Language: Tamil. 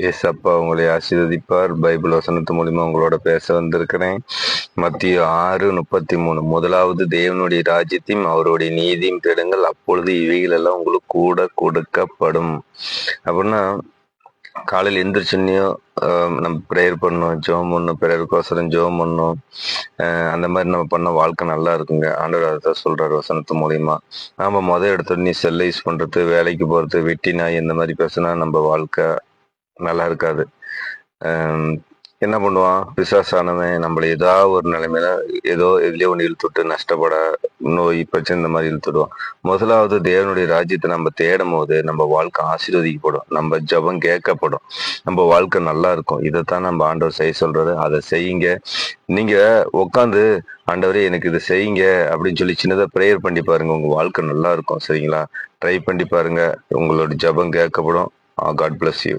ஏசப்பா உங்களை ஆசீர்வதிப்பார். பைபிள் வசனத்து மூலியமா உங்களோட பேச வந்திருக்கிறேன். மத்திய 6:33. முதலாவது தேவனுடைய ராஜ்யத்தையும் அவருடைய நீதியும் தேடுங்கள், அப்பொழுது இவைகள் எல்லாம் உங்களுக்கு கூட கொடுக்கப்படும். அப்படின்னா காலையில் எந்திரிச்சுன்னையும் நம்ம ப்ரேயர் பண்ணணும், ஜெபம் பண்ணணும், பிறருக்கோசரம் ஜெபம் பண்ணணும். அந்த மாதிரி நம்ம பண்ண வாழ்க்கை நல்லா இருக்குங்க. ஆண்டவர் அதான் சொல்றாரு வசனத்து மூலியமா. நாம எடுத்தோடனே செல்லை யூஸ் பண்றது, வேலைக்கு போறது, வெட்டி நாய் இந்த மாதிரி பேசினா நம்ம வாழ்க்கை நல்லா இருக்காது. என்ன பண்ணுவான் பிசாசானவன், நம்மளை ஏதாவது ஒரு நிலைமையில எதுலயோ ஒன்று இழுத்துட்டு நஷ்டப்பட, நோய் பிரச்சனை இந்த மாதிரி இழுத்துடுவான். முதலாவது தேவனுடைய ராஜ்யத்தை நம்ம தேடும் போது நம்ம வாழ்க்கை ஆசீர்வதிக்கப்படும், நம்ம ஜெபம் கேட்கப்படும், நம்ம வாழ்க்கை நல்லா இருக்கும். இதைத்தான் நம்ம ஆண்டவர் செய்ய சொல்றாரு. அதை செய்யுங்க. நீங்க உட்காந்து ஆண்டவரே எனக்கு இதை செய்யுங்க அப்படின்னு சொல்லி சின்னதா ப்ரேயர் பண்ணி பாருங்க, உங்க வாழ்க்கை நல்லா இருக்கும். சரிங்களா? ட்ரை பண்ணி பாருங்க, உங்களோட ஜெபம் கேட்கப்படும். God bless you.